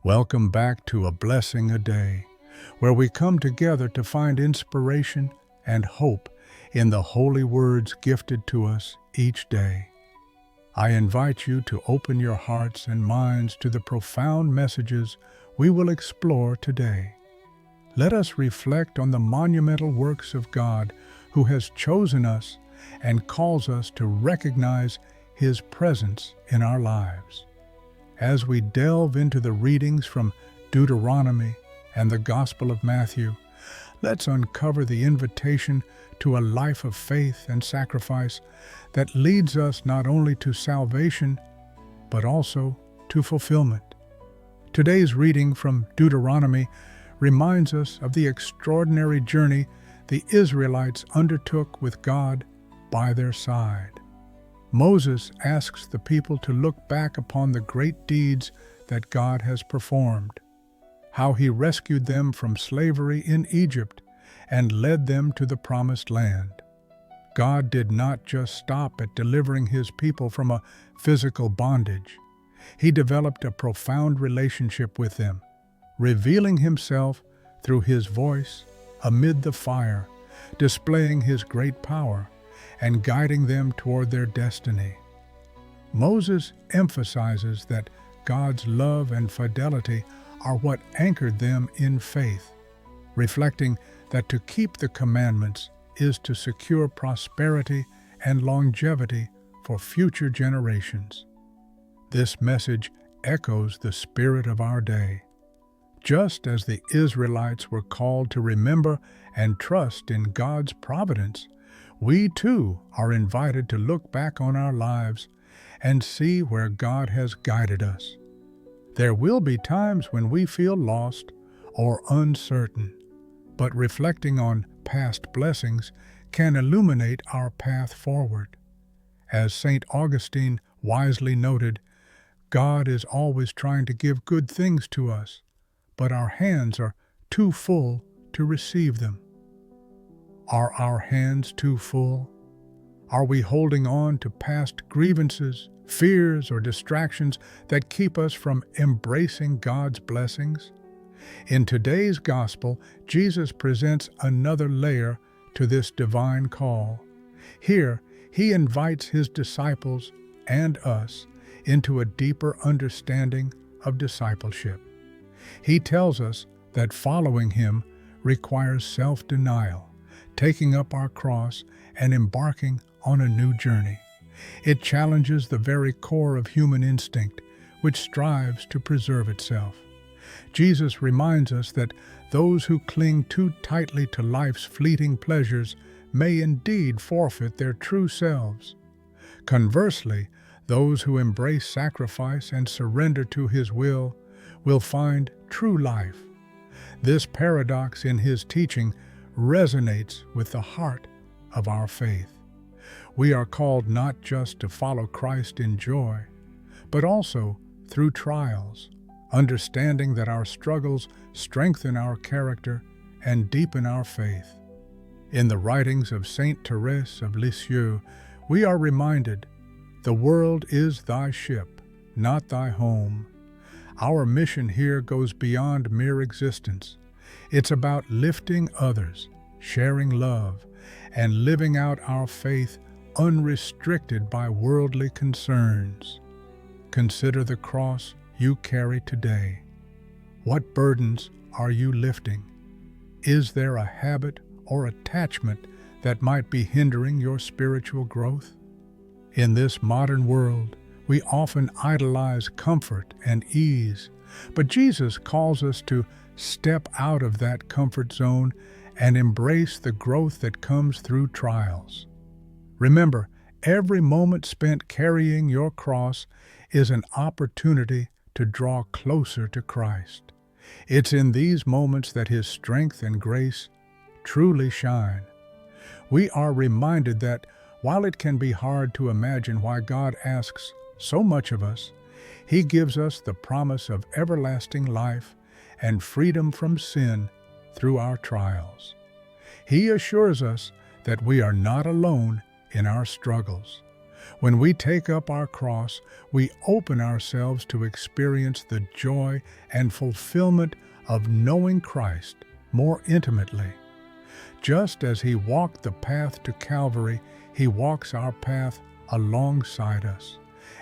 Welcome back to A Blessing a Day, where we come together to find inspiration and hope in the holy words gifted to us each day. I invite you to open your hearts and minds to the profound messages we will explore today. Let us reflect on the monumental works of God who has chosen us and calls us to recognize His presence in our lives. As we delve into the readings from Deuteronomy and the Gospel of Matthew, let's uncover the invitation to a life of faith and sacrifice that leads us not only to salvation, but also to fulfillment. Today's reading from Deuteronomy reminds us of the extraordinary journey the Israelites undertook with God by their side. Moses asks the people to look back upon the great deeds that God has performed, how He rescued them from slavery in Egypt and led them to the Promised Land. God did not just stop at delivering His people from a physical bondage. He developed a profound relationship with them, revealing Himself through His voice amid the fire, displaying His great power and guiding them toward their destiny. Moses emphasizes that God's love and fidelity are what anchored them in faith, reflecting that to keep the commandments is to secure prosperity and longevity for future generations. This message echoes the spirit of our day. Just as the Israelites were called to remember and trust in God's providence, we too are invited to look back on our lives and see where God has guided us. There will be times when we feel lost or uncertain, but reflecting on past blessings can illuminate our path forward. As St. Augustine wisely noted, God is always trying to give good things to us, but our hands are too full to receive them. Are our hands too full? Are we holding on to past grievances, fears, or distractions that keep us from embracing God's blessings? In today's Gospel, Jesus presents another layer to this divine call. Here, He invites His disciples and us into a deeper understanding of discipleship. He tells us that following Him requires self-denial, taking up our cross and embarking on a new journey. It challenges the very core of human instinct, which strives to preserve itself. Jesus reminds us that those who cling too tightly to life's fleeting pleasures may indeed forfeit their true selves. Conversely, those who embrace sacrifice and surrender to His will find true life. This paradox in His teaching resonates with the heart of our faith. We are called not just to follow Christ in joy, but also through trials, understanding that our struggles strengthen our character and deepen our faith. In the writings of Saint Therese of Lisieux, we are reminded, "The world is thy ship, not thy home." Our mission here goes beyond mere existence. It's about lifting others, sharing love, and living out our faith unrestricted by worldly concerns. Consider the cross you carry today. What burdens are you lifting? Is there a habit or attachment that might be hindering your spiritual growth? In this modern world, we often idolize comfort and ease, but Jesus calls us to step out of that comfort zone and embrace the growth that comes through trials. Remember, every moment spent carrying your cross is an opportunity to draw closer to Christ. It's in these moments that His strength and grace truly shine. We are reminded that while it can be hard to imagine why God asks so much of us, He gives us the promise of everlasting life and freedom from sin through our trials. He assures us that we are not alone in our struggles. When we take up our cross, we open ourselves to experience the joy and fulfillment of knowing Christ more intimately. Just as He walked the path to Calvary, He walks our path alongside us,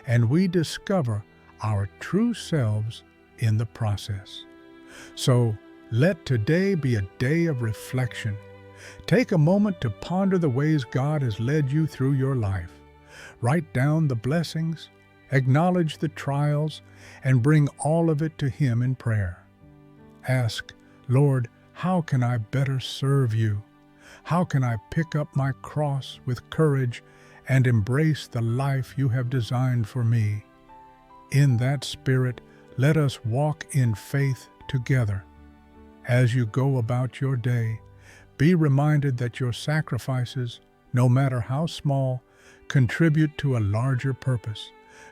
and we discover our true selves in the process. So, let today be a day of reflection. Take a moment to ponder the ways God has led you through your life. Write down the blessings, acknowledge the trials, and bring all of it to Him in prayer. Ask, Lord, how can I better serve you? How can I pick up my cross with courage and embrace the life you have designed for me? In that spirit, let us walk in faith together. As you go about your day, be reminded that your sacrifices, no matter how small, contribute to a larger purpose,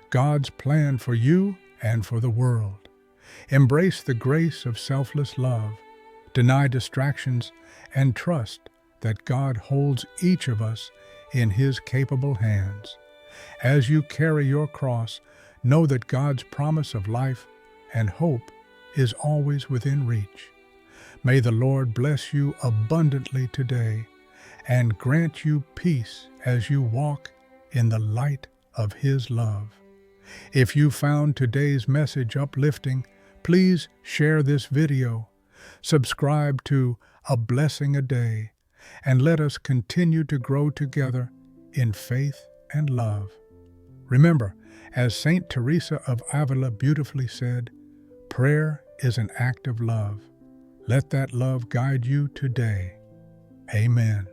God's plan for you and for the world. Embrace the grace of selfless love, deny distractions, and trust that God holds each of us in His capable hands. As you carry your cross, know that God's promise of life and hope is always within reach. May the Lord bless you abundantly today and grant you peace as you walk in the light of His love. If you found today's message uplifting, please share this video, subscribe to A Blessing a Day, and let us continue to grow together in faith and love. Remember, as Saint Teresa of Avila beautifully said, prayer is an act of love. Let that love guide you today. Amen.